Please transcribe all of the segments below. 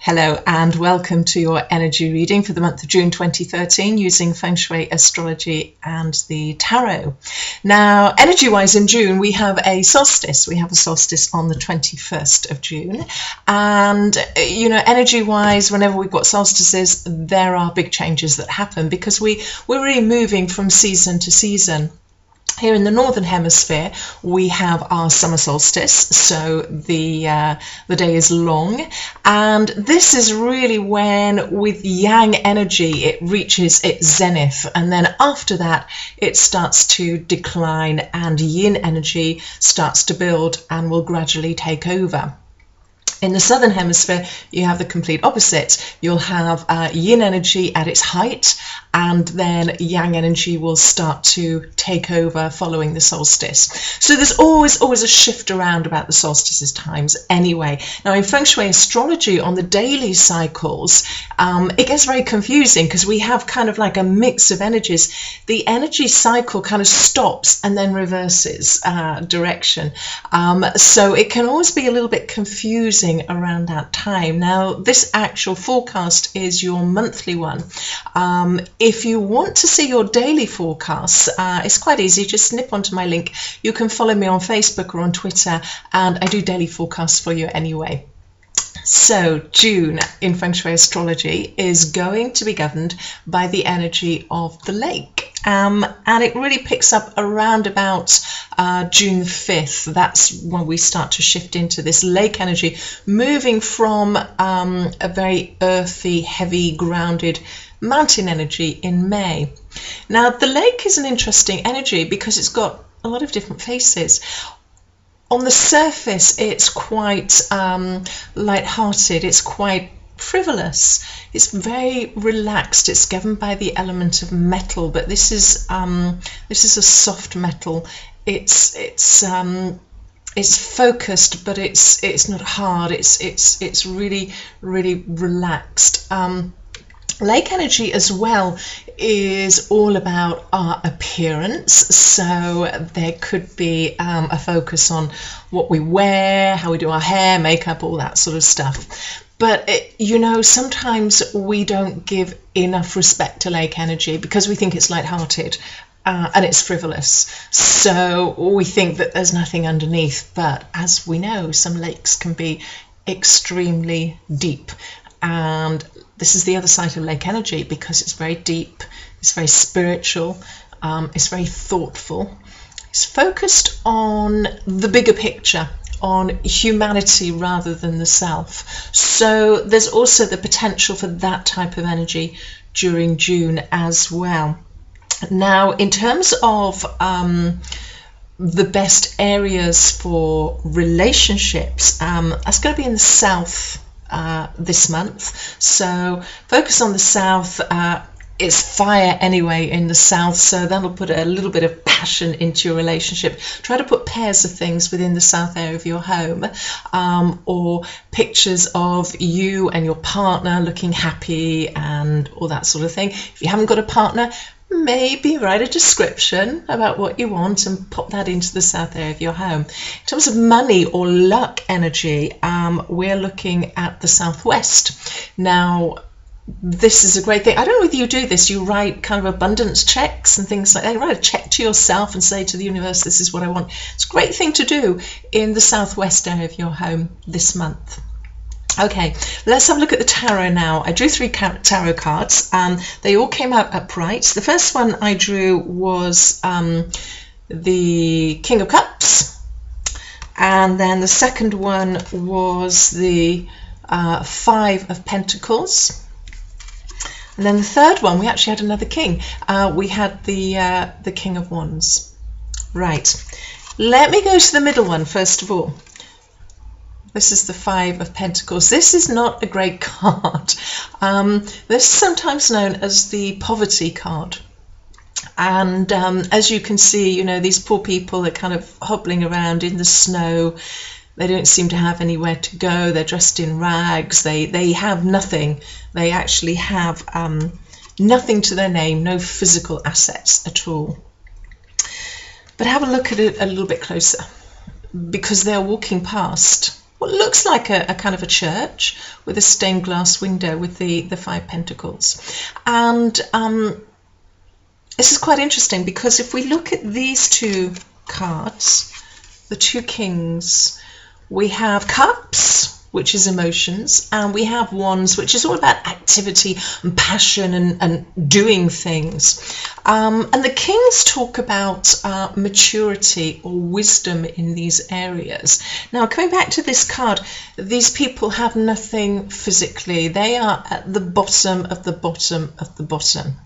Hello and welcome to your energy reading for the month of June 2013 using Feng Shui Astrology and the Tarot. Now, energy-wise in June, we have a solstice. We have a solstice on the 21st of June. And, you know, energy-wise, whenever we've got solstices, there are big changes that happen because we're really moving from season to season. Here in the Northern Hemisphere, we have our summer solstice, so the day is long, and this is really when, with yang energy, it reaches its zenith, and then after that, it starts to decline, and yin energy starts to build and will gradually take over. In the Southern Hemisphere, you have the complete opposite. You'll have yin energy at its height, and then yang energy will start to take over following the solstice. So there's always a shift around about the solstices times anyway. Now in Feng Shui Astrology on the daily cycles, it gets very confusing because we have kind of like a mix of energies. The energy cycle kind of stops and then reverses direction. So it can always be a little bit confusing around that time. Now this actual forecast is your monthly one. If you want to see your daily forecasts, it's quite easy. Just snip onto my link. You can follow me on Facebook or on Twitter, and I do daily forecasts for you anyway. So June in Feng Shui Astrology is going to be governed by the energy of the lake. And it really picks up around about June 5th. That's when we start to shift into this lake energy, moving from a very earthy, heavy, grounded mountain energy in May. Now, the lake is an interesting energy because it's got a lot of different faces. On the surface, it's quite light-hearted, it's quite frivolous, it's very relaxed, it's governed by the element of metal, but this is a soft metal. It's focused, but it's not hard. It's really relaxed. Lake energy as well is all about our appearance, so there could be a focus on what we wear, how we do our hair, makeup, all that sort of stuff. But you know, sometimes we don't give enough respect to lake energy because we think it's light-hearted and it's frivolous. So we think that there's nothing underneath, but as we know, some lakes can be extremely deep. And this is the other side of lake energy because it's very deep, it's very spiritual, it's very thoughtful. It's focused on the bigger picture, on humanity rather than the self. So there's also the potential for that type of energy during June as well. Now, in terms of the best areas for relationships, that's going to be in the south this month. So focus on the south. It's fire anyway in the south, so that'll put a little bit of passion into your relationship. Try to put pairs of things within the south area of your home, or pictures of you and your partner looking happy and all that sort of thing. If you haven't got a partner, maybe write a description about what you want and pop that into the south area of your home. In terms of money or luck energy, we're looking at the southwest. Now, this is a great thing. I don't know whether you do this. You write kind of abundance checks and things like that. You write a check to yourself and say to the universe, this is what I want. It's a great thing to do in the southwest area of your home this month. Okay, let's have a look at the tarot now. I drew 3 tarot cards. They all came out upright. The first one I drew was the King of Cups, and then the second one was the 5 of Pentacles, and then the third one we actually had another king. We had the King of Wands. Right, let me go to the middle one first of all. This is the 5 of Pentacles. This is not a great card. This is sometimes known as the poverty card. And as you can see, you know, these poor people are kind of hobbling around in the snow. They don't seem to have anywhere to go. They're dressed in rags. They have nothing. They actually have nothing to their name, no physical assets at all. But have a look at it a little bit closer, because they're walking past what looks like a kind of a church with a stained glass window with the 5 pentacles. And this is quite interesting, because if we look at these 2 cards, the 2 kings, we have cups, which is emotions, and we have wands, which is all about activity and passion and doing things. And the kings talk about maturity or wisdom in these areas. Now, coming back to this card, these people have nothing physically. They are at the bottom of the bottom of the bottom.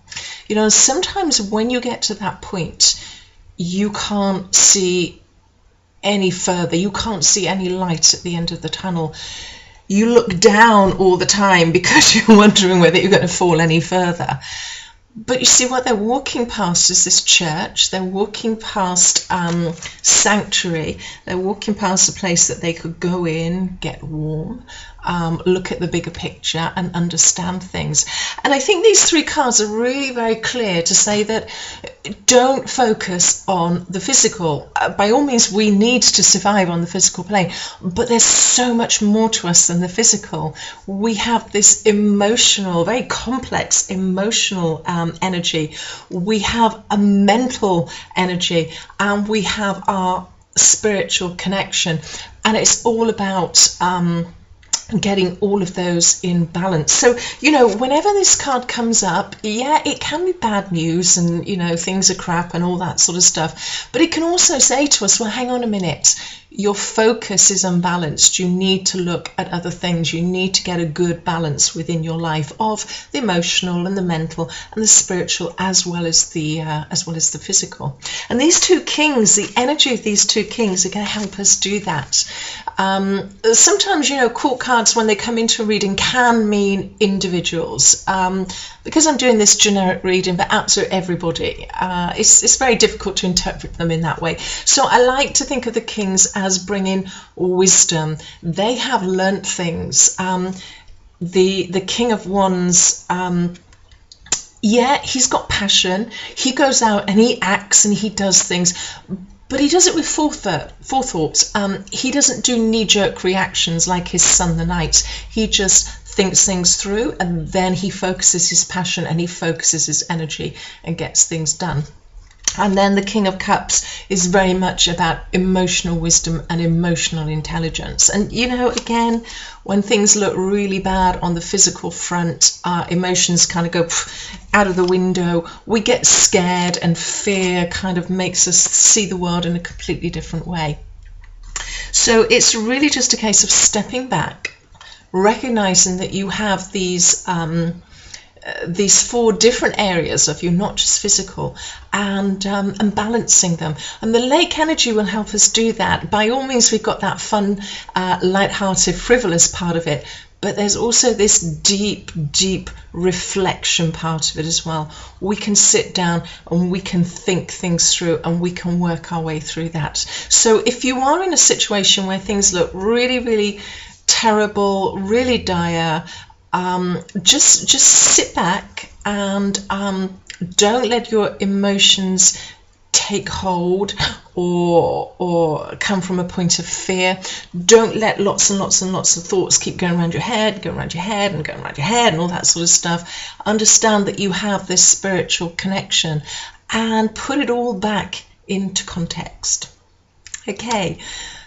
You know, sometimes when you get to that point, you can't see any further. You can't see any light at the end of the tunnel. You look down all the time because you're wondering whether you're going to fall any further. But you see, what they're walking past is this church. They're walking past sanctuary. They're walking past a place that they could go in, get warm, look at the bigger picture and understand things. And I think these 3 cards are really very clear to say that don't focus on the physical. By all means, we need to survive on the physical plane, but there's so much more to us than the physical. We have this emotional, very complex emotional energy. We have a mental energy, and we have our spiritual connection, and it's all about getting all of those in balance. So, you know, whenever this card comes up, yeah, it can be bad news and, you know, things are crap and all that sort of stuff, but it can also say to us, well, hang on a minute, your focus is unbalanced. You need to look at other things. You need to get a good balance within your life of the emotional and the mental and the spiritual, as well as the physical. And these 2 kings, the energy of these 2 kings are going to help us do that. Sometimes, you know, court cards, when they come into a reading, can mean individuals. Because I'm doing this generic reading, but absolutely everybody, it's very difficult to interpret them in that way. So I like to think of the kings as bringing wisdom. They have learnt things. The King of Wands, yeah, he's got passion. He goes out and he acts and he does things, but he does it with forethought. He doesn't do knee-jerk reactions like his son, the Knight. He just thinks things through, and then he focuses his passion and he focuses his energy and gets things done. And then the King of Cups is very much about emotional wisdom and emotional intelligence. And, you know, again, when things look really bad on the physical front, our emotions kind of go out of the window. We get scared, and fear kind of makes us see the world in a completely different way. So it's really just a case of stepping back, recognizing that you have these 4 different areas of you, not just physical, and balancing them. And the lake energy will help us do that. By all means, we've got that fun, light-hearted, frivolous part of it, but there's also this deep, deep reflection part of it as well. We can sit down and we can think things through, and we can work our way through that. So if you are in a situation where things look really, really terrible, really dire, just sit back and don't let your emotions take hold or come from a point of fear. Don't let lots and lots and lots of thoughts keep going around your head and going around your head and all that sort of stuff. Understand that you have this spiritual connection and put it all back into context. Okay,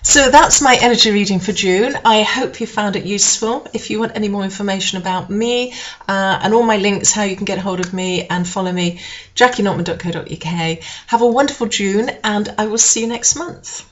so that's my energy reading for June. I hope you found it useful. If you want any more information about me and all my links, how you can get hold of me and follow me, jackienotman.co.uk. Have a wonderful June, and I will see you next month.